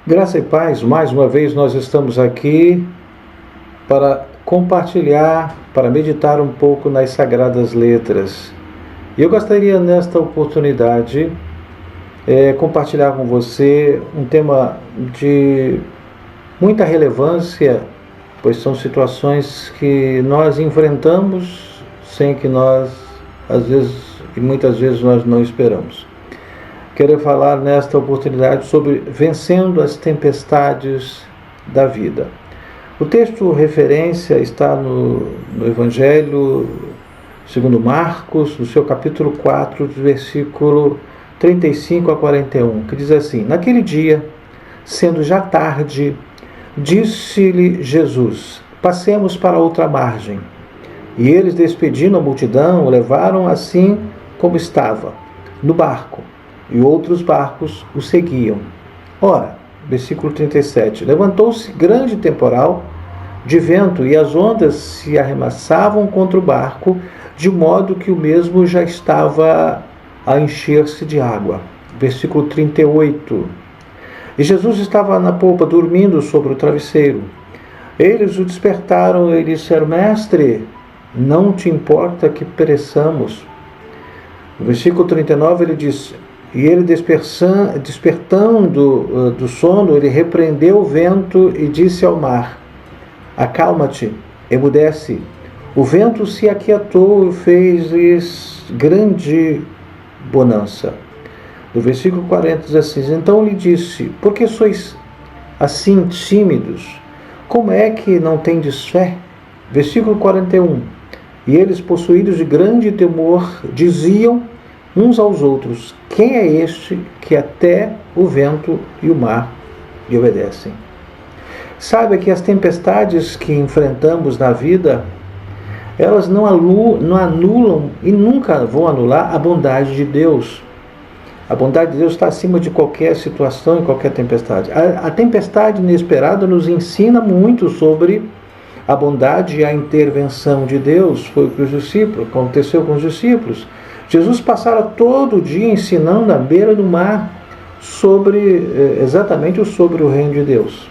Graça e paz, mais uma vez nós estamos aqui para compartilhar, para meditar um pouco nas Sagradas Letras. E eu gostaria nesta oportunidade compartilhar com você um tema de muita relevância, pois são situações que nós enfrentamos sem que nós, às vezes e muitas vezes, nós não esperamos. Quero falar nesta oportunidade sobre vencendo as tempestades da vida. O texto referência está no Evangelho segundo Marcos, no seu capítulo 4, versículo 35 a 41, que diz assim: Naquele dia, sendo já tarde, disse-lhe Jesus: Passemos para outra margem. E eles, despedindo a multidão, o levaram assim como estava, no barco, e outros barcos o seguiam. Ora, versículo 37, levantou-se grande temporal de vento, e as ondas se arremessavam contra o barco, de modo que o mesmo já estava a encher-se de água. Versículo 38, e Jesus estava na polpa, dormindo sobre o travesseiro. Eles o despertaram e disseram: Mestre, não te importa que pereçamos? No versículo 39 ele diz: E ele, despertando do sono, ele repreendeu o vento e disse ao mar: Acalma-te, emudece. O vento se aquietou e fez-lhes grande bonança. No versículo 40 diz assim: Então lhe disse: Por que sois assim tímidos? Como é que não tendes fé? Versículo 41. E eles, possuídos de grande temor, diziam uns aos outros: Quem é este que até o vento e o mar lhe obedecem? Saiba que as tempestades que enfrentamos na vida, elas não anulam e nunca vão anular a bondade de Deus. A bondade de Deus está acima de qualquer situação e qualquer tempestade. A tempestade inesperada nos ensina muito sobre a bondade e a intervenção de Deus. Foi o que aconteceu com os discípulos. Jesus passara todo o dia ensinando à beira do mar exatamente sobre o reino de Deus.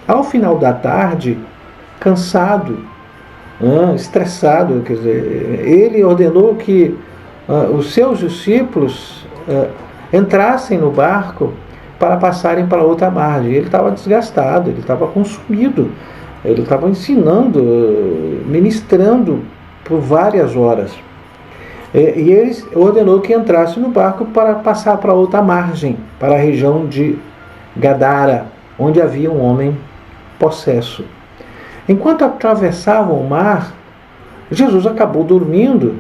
Ao final da tarde, cansado, estressado, quer dizer, ele ordenou que os seus discípulos entrassem no barco para passarem para outra margem. Ele estava desgastado, ele estava consumido, ele estava ensinando, ministrando por várias horas. E ele ordenou que entrasse no barco para passar para outra margem, para a região de Gadara, onde havia um homem possesso. Enquanto atravessavam o mar, Jesus acabou dormindo.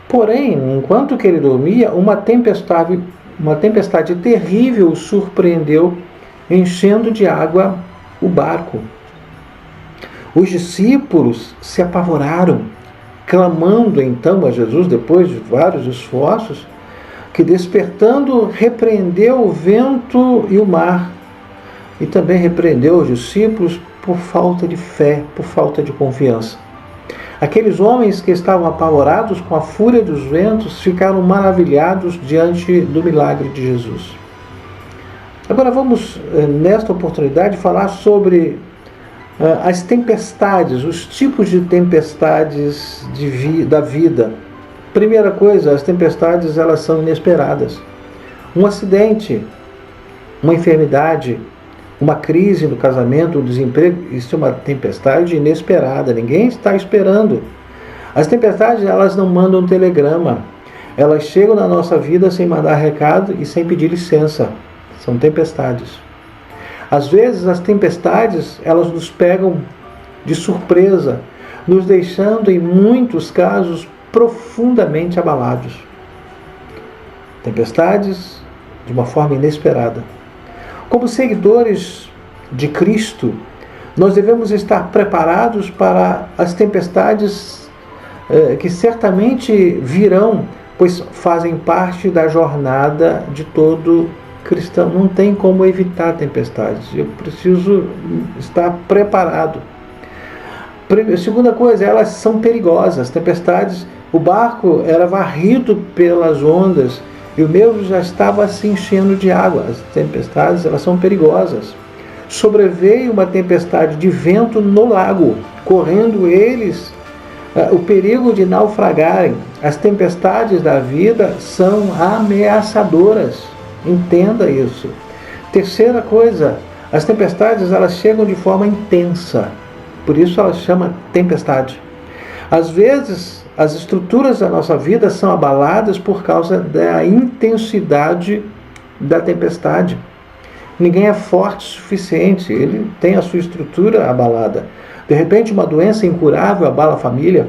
Porém, enquanto que ele dormia, uma tempestade terrível o surpreendeu, enchendo de água o barco. Os discípulos se apavoraram, clamando então a Jesus, depois de vários esforços, que, despertando, repreendeu o vento e o mar, e também repreendeu os discípulos por falta de fé, por falta de confiança. Aqueles homens que estavam apavorados com a fúria dos ventos ficaram maravilhados diante do milagre de Jesus. Agora vamos, nesta oportunidade, falar sobre as tempestades, os tipos de tempestades da vida. Primeira coisa, as tempestades, elas são inesperadas. Um acidente, uma enfermidade, uma crise no casamento, um desemprego, isso é uma tempestade inesperada, ninguém está esperando. As tempestades, elas não mandam telegrama, elas chegam na nossa vida sem mandar recado e sem pedir licença. São tempestades. Às vezes as tempestades, elas nos pegam de surpresa, nos deixando, em muitos casos, profundamente abalados. Tempestades de uma forma inesperada. Como seguidores de Cristo, nós devemos estar preparados para as tempestades que certamente virão, pois fazem parte da jornada de todo cristão. Não tem como evitar tempestades. Eu preciso estar preparado. Segunda coisa, elas são perigosas. Tempestades, o barco era varrido pelas ondas e o meu já estava se enchendo de água. As tempestades, elas são perigosas. Sobreveio uma tempestade de vento no lago, correndo eles o perigo de naufragarem. As tempestades da vida são ameaçadoras. Entenda isso. Terceira coisa, as tempestades, elas chegam de forma intensa. Por isso ela chama tempestade. Às vezes, as estruturas da nossa vida são abaladas por causa da intensidade da tempestade. Ninguém é forte o suficiente, ele tem a sua estrutura abalada. De repente, uma doença incurável abala a família.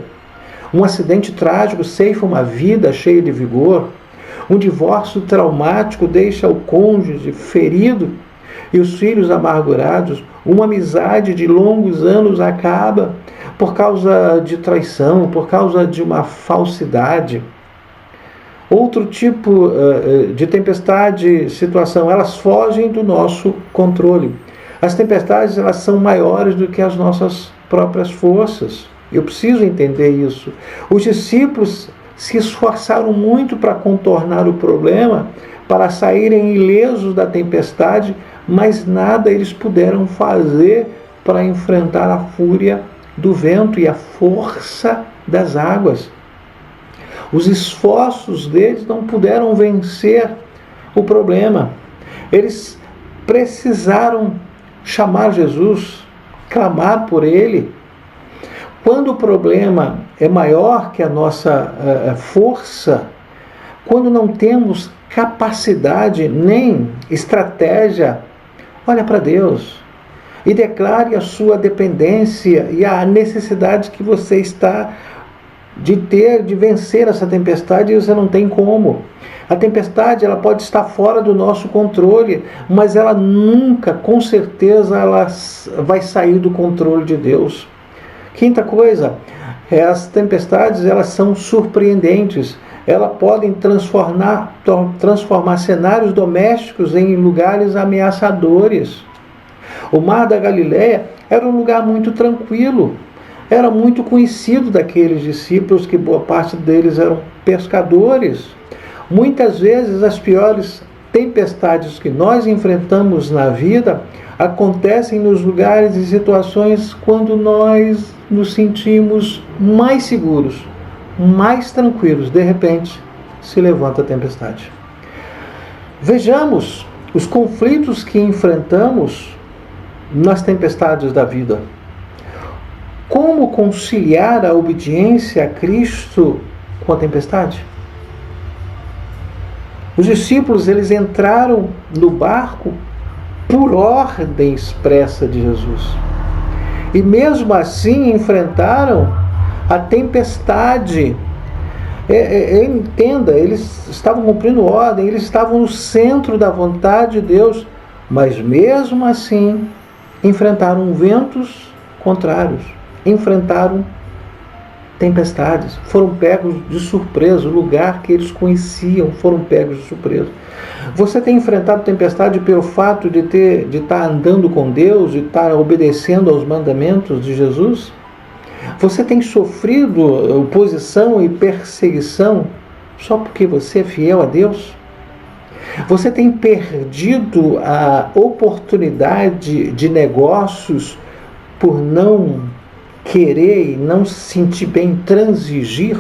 Um acidente trágico ceifa uma vida cheia de vigor. Um divórcio traumático deixa o cônjuge ferido e os filhos amargurados. Uma amizade de longos anos acaba por causa de traição, por causa de uma falsidade. Outro tipo de tempestade, situação, elas fogem do nosso controle. As tempestades, elas são maiores do que as nossas próprias forças. Eu preciso entender isso. Os discípulos se esforçaram muito para contornar o problema, para saírem ilesos da tempestade, mas nada eles puderam fazer para enfrentar a fúria do vento e a força das águas. Os esforços deles não puderam vencer o problema. Eles precisaram chamar Jesus, clamar por Ele. Quando o problema é maior que a nossa força, quando não temos capacidade nem estratégia, olha para Deus e declare a sua dependência e a necessidade que você está de vencer essa tempestade, e você não tem como. A tempestade, ela pode estar fora do nosso controle, mas ela nunca, com certeza, ela vai sair do controle de Deus. Quinta coisa, as tempestades, elas são surpreendentes. Elas podem transformar cenários domésticos em lugares ameaçadores. O Mar da Galileia era um lugar muito tranquilo. Era muito conhecido daqueles discípulos, que boa parte deles eram pescadores. Muitas vezes as piores tempestades que nós enfrentamos na vida acontecem nos lugares e situações quando nós nos sentimos mais seguros, mais tranquilos. De repente, se levanta a tempestade. Vejamos os conflitos que enfrentamos nas tempestades da vida. Como conciliar a obediência a Cristo com a tempestade? Os discípulos, eles entraram no barco por ordem expressa de Jesus. E mesmo assim enfrentaram a tempestade. Entenda, eles estavam cumprindo ordem, eles estavam no centro da vontade de Deus, mas mesmo assim enfrentaram ventos contrários. Enfrentaram tempestades, foram pegos de surpresa, o lugar que eles conheciam, foram pegos de surpresa. Você tem enfrentado tempestade pelo fato de estar andando com Deus, de estar obedecendo aos mandamentos de Jesus? Você tem sofrido oposição e perseguição só porque você é fiel a Deus? Você tem perdido a oportunidade de negócios por não querer e não se sentir bem transigir?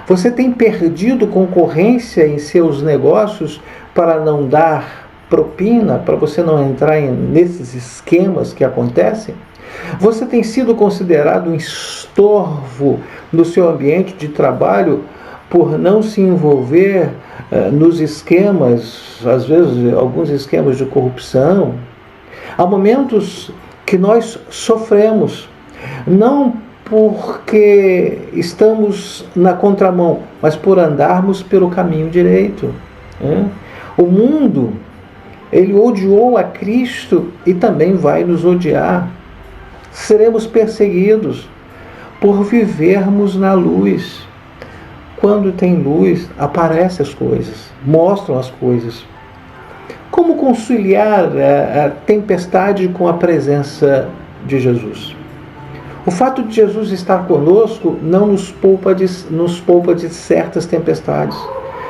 Você tem perdido concorrência em seus negócios para não dar propina, para você não entrar nesses esquemas que acontecem? Você tem sido considerado um estorvo no seu ambiente de trabalho por não se envolver nos esquemas, às vezes alguns esquemas de corrupção? Há momentos que nós sofremos, não porque estamos na contramão, mas por andarmos pelo caminho direito. O mundo, ele odiou a Cristo e também vai nos odiar. Seremos perseguidos por vivermos na luz. Quando tem luz, aparecem as coisas, mostram as coisas. Como conciliar a tempestade com a presença de Jesus? O fato de Jesus estar conosco não nos poupa de certas tempestades.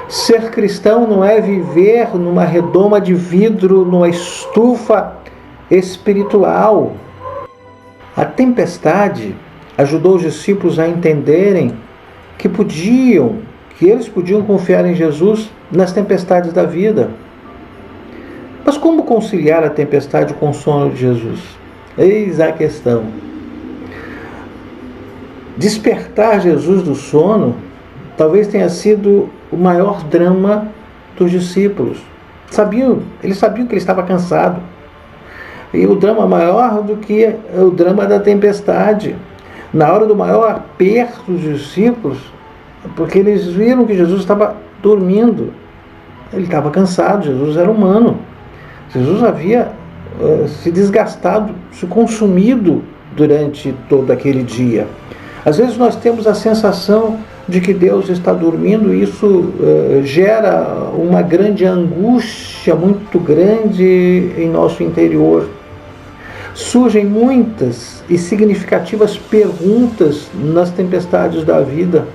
Ser cristão não é viver numa redoma de vidro, numa estufa espiritual. A tempestade ajudou os discípulos a entenderem que eles podiam confiar em Jesus nas tempestades da vida. Mas como conciliar a tempestade com o sono de Jesus? Eis a questão. Despertar Jesus do sono talvez tenha sido o maior drama dos discípulos. Eles sabiam que ele estava cansado. E o drama maior do que o drama da tempestade. Na hora do maior aperto dos discípulos, porque eles viram que Jesus estava dormindo. Ele estava cansado, Jesus era humano. Jesus havia se desgastado, se consumido durante todo aquele dia. Às vezes nós temos a sensação de que Deus está dormindo e isso gera uma grande angústia muito grande em nosso interior. Surgem muitas e significativas perguntas nas tempestades da vida.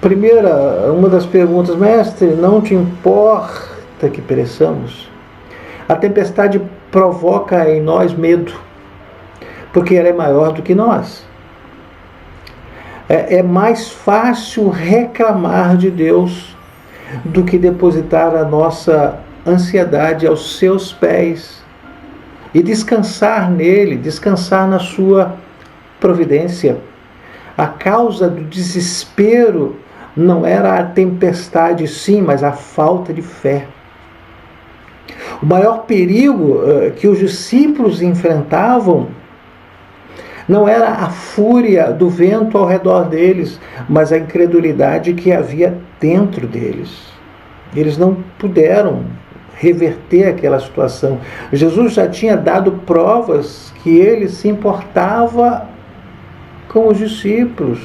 Primeira, uma das perguntas: mestre, não te importa que pereçamos? A tempestade provoca em nós medo, porque ela é maior do que nós. É mais fácil reclamar de Deus do que depositar a nossa ansiedade aos seus pés e descansar nele, descansar na sua providência. A causa do desespero não era a tempestade, sim, mas a falta de fé. O maior perigo que os discípulos enfrentavam não era a fúria do vento ao redor deles, mas a incredulidade que havia dentro deles. Eles não puderam reverter aquela situação. Jesus já tinha dado provas que ele se importava com os discípulos.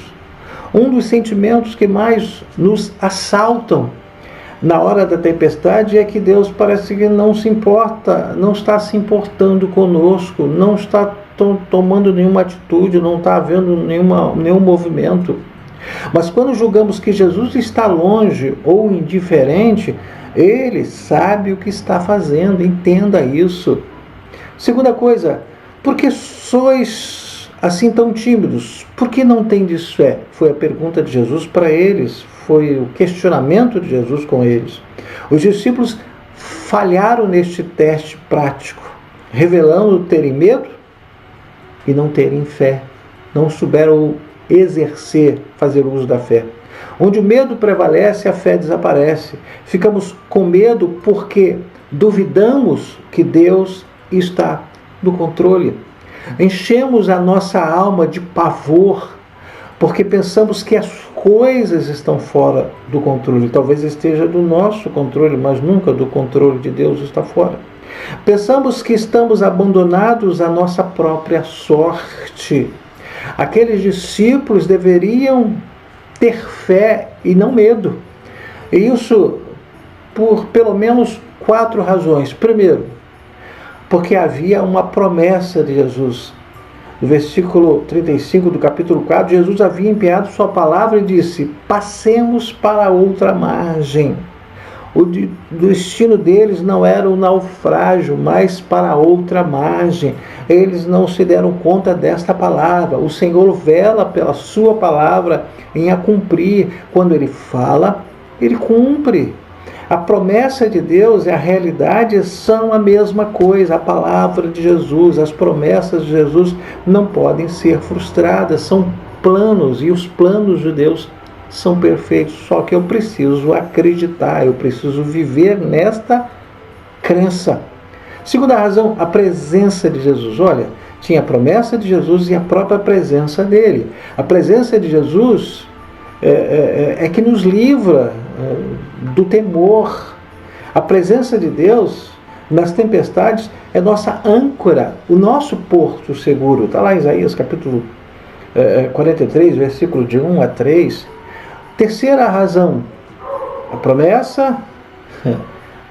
Um dos sentimentos que mais nos assaltam na hora da tempestade é que Deus parece que não se importa, não está se importando conosco, não está tomando nenhuma atitude, não está havendo nenhum movimento. Mas quando julgamos que Jesus está longe ou indiferente, ele sabe o que está fazendo, entenda isso. Segunda coisa, por que sois assim tão tímidos? Por que não tendes fé? Foi a pergunta de Jesus para eles, foi o questionamento de Jesus com eles. Os discípulos falharam neste teste prático, revelando terem medo e não terem fé. Não souberam fazer uso da fé. Onde o medo prevalece, a fé desaparece. Ficamos com medo porque duvidamos que Deus está no controle. Enchemos a nossa alma de pavor porque pensamos que as coisas estão fora do controle. Talvez esteja do nosso controle, mas nunca do controle de Deus está fora. Pensamos que estamos abandonados à nossa própria sorte. Aqueles discípulos deveriam ter fé e não medo. E isso por pelo menos 4 razões. Primeiro, porque havia uma promessa de Jesus. No versículo 35 do capítulo 4, Jesus havia empenhado sua palavra e disse: passemos para outra margem. O destino deles não era o naufrágio, mas para outra margem. Eles não se deram conta desta palavra. O Senhor vela pela sua palavra em a cumprir. Quando Ele fala, Ele cumpre. A promessa de Deus e a realidade são a mesma coisa. A palavra de Jesus, as promessas de Jesus não podem ser frustradas. São planos, e os planos de Deus são perfeitos, só que eu preciso acreditar, eu preciso viver nesta crença. Segunda razão, a presença de Jesus. Olha, tinha a promessa de Jesus e a própria presença dele. A presença de Jesus é que nos livra do temor. A presença de Deus nas tempestades é nossa âncora, o nosso porto seguro. Está lá em Isaías capítulo 43, versículo de 1 a 3. Terceira razão, a promessa,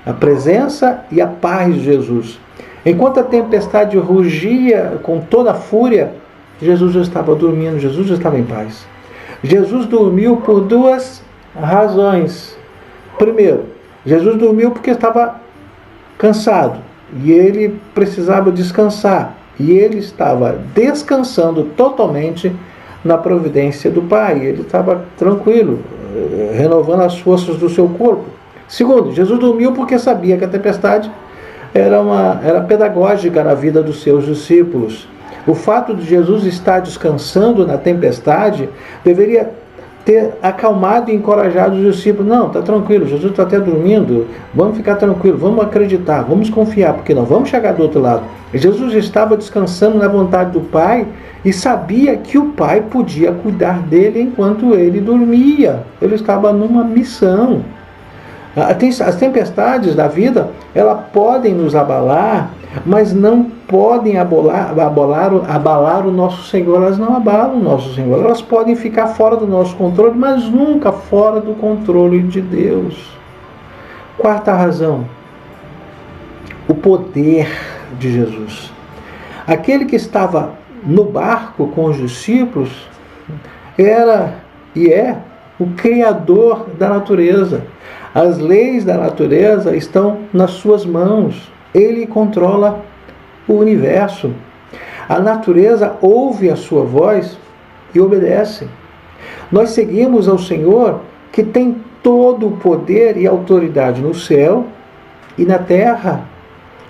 a presença e a paz de Jesus. Enquanto a tempestade rugia com toda a fúria, Jesus já estava dormindo, Jesus já estava em paz. Jesus dormiu por 2 razões. Primeiro, Jesus dormiu porque estava cansado e ele precisava descansar. E ele estava descansando totalmente na providência do Pai. Ele estava tranquilo, renovando as forças do seu corpo. Segundo, Jesus dormiu porque sabia que a tempestade era pedagógica na vida dos seus discípulos. O fato de Jesus estar descansando na tempestade deveria ter acalmado e encorajado os discípulos. Não, está tranquilo, Jesus está até dormindo, vamos ficar tranquilo, vamos acreditar, vamos confiar, porque nós vamos chegar do outro lado. Jesus estava descansando na vontade do Pai e sabia que o Pai podia cuidar dele enquanto ele dormia. Ele estava numa missão. As tempestades da vida, elas podem nos abalar, mas não podem abalar o nosso Senhor. Elas não abalam o nosso Senhor. Elas podem ficar fora do nosso controle, mas nunca fora do controle de Deus. Quarta razão, o poder de Jesus. Aquele que estava no barco com os discípulos era e é o Criador da natureza. As leis da natureza estão nas suas mãos. Ele controla o universo. A natureza ouve a sua voz e obedece. Nós seguimos ao Senhor, que tem todo o poder e autoridade no céu e na terra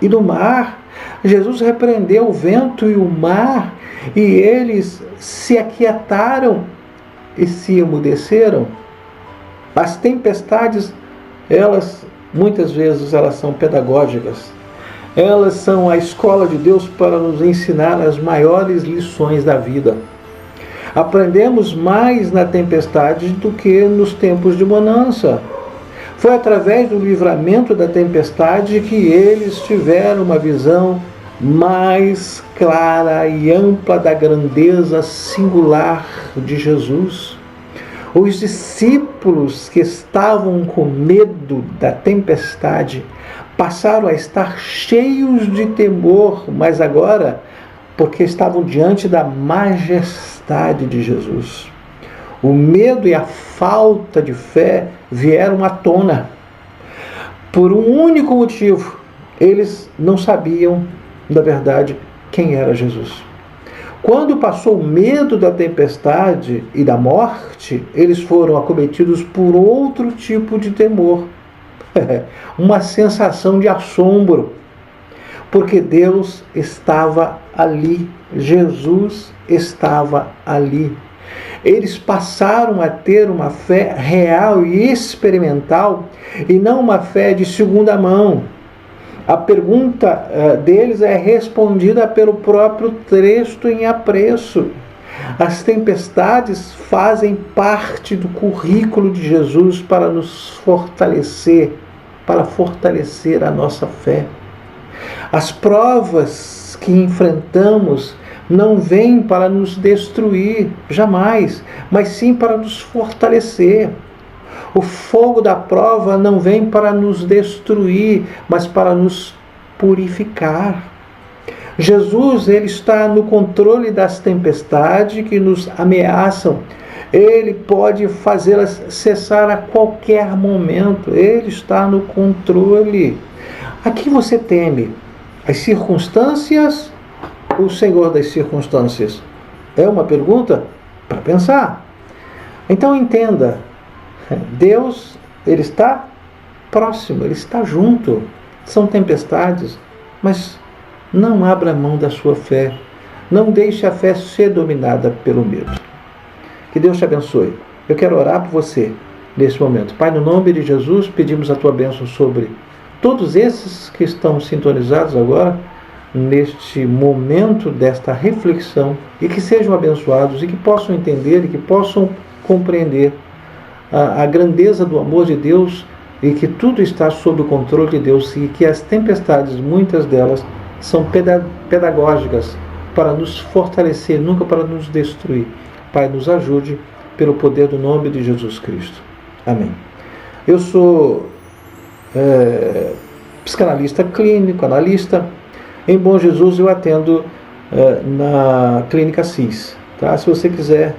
e no mar. Jesus repreendeu o vento e o mar, e eles se aquietaram e se emudeceram. As tempestades, muitas vezes elas são pedagógicas. Elas são a escola de Deus para nos ensinar as maiores lições da vida. Aprendemos mais na tempestade do que nos tempos de bonança. Foi através do livramento da tempestade que eles tiveram uma visão mais clara e ampla da grandeza singular de Jesus. Os discípulos que estavam com medo da tempestade passaram a estar cheios de temor, mas agora, porque estavam diante da majestade de Jesus. O medo e a falta de fé vieram à tona. Por um único motivo, eles não sabiam, na verdade, quem era Jesus. Quando passou o medo da tempestade e da morte, eles foram acometidos por outro tipo de temor. Uma sensação de assombro, porque Deus estava ali, Jesus estava ali. Eles passaram a ter uma fé real e experimental e não uma fé de segunda mão. A pergunta deles é respondida pelo próprio texto em apreço. As tempestades fazem parte do currículo de Jesus para nos fortalecer, para fortalecer a nossa fé. As provas que enfrentamos não vêm para nos destruir, jamais, mas sim para nos fortalecer. O fogo da prova não vem para nos destruir, mas para nos purificar. Jesus, ele está no controle das tempestades que nos ameaçam. Ele pode fazê-las cessar a qualquer momento. Ele está no controle. A que você teme? As circunstâncias ou o Senhor das circunstâncias? É uma pergunta para pensar. Então entenda, Deus, ele está próximo, ele está junto. São tempestades, mas não abra mão da sua fé. Não deixe a fé ser dominada pelo medo. Que Deus te abençoe. Eu quero orar por você nesse momento. Pai, no nome de Jesus, pedimos a tua bênção sobre todos esses que estão sintonizados agora neste momento desta reflexão, e que sejam abençoados e que possam entender e que possam compreender a grandeza do amor de Deus, e que tudo está sob o controle de Deus, e que as tempestades, muitas delas, são pedagógicas para nos fortalecer, nunca para nos destruir. Pai, nos ajude pelo poder do nome de Jesus Cristo. Amém. Eu sou psicanalista clínico, analista. Em Bom Jesus eu atendo na Clínica CIS. Tá? Se você quiser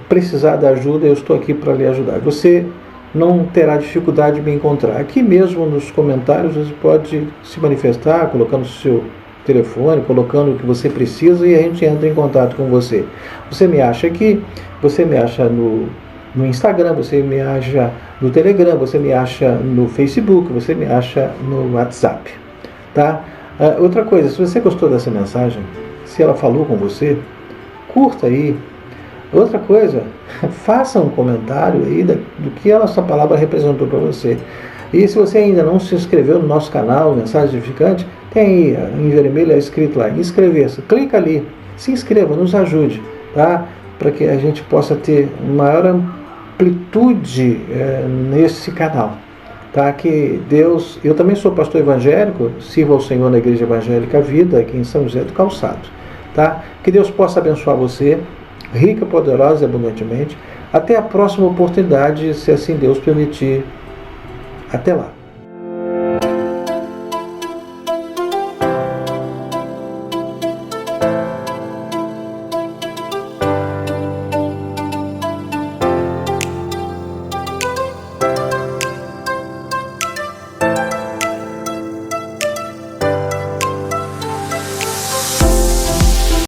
precisar da ajuda, eu estou aqui para lhe ajudar. Você não terá dificuldade de me encontrar. Aqui mesmo nos comentários você pode se manifestar, colocando o seu telefone, colocando o que você precisa e a gente entra em contato com você. Você me acha aqui, você me acha no Instagram, você me acha no Telegram, você me acha no Facebook, você me acha no WhatsApp. Tá? Outra coisa, se você gostou dessa mensagem, se ela falou com você, curta aí. Outra coisa, faça um comentário aí do que essa palavra representou para você. E se você ainda não se inscreveu no nosso canal, Mensagem Edificante, tem aí em vermelho escrito lá, inscrever-se. Clica ali, se inscreva, nos ajude, tá? Para que a gente possa ter maior amplitude nesse canal. Tá? Que Deus, eu também sou pastor evangélico, sirvo ao Senhor na Igreja Evangélica Vida, aqui em São José do Calçado. Tá? Que Deus possa abençoar você, rica, poderosa e abundantemente. Até a próxima oportunidade, se assim Deus permitir. Até lá.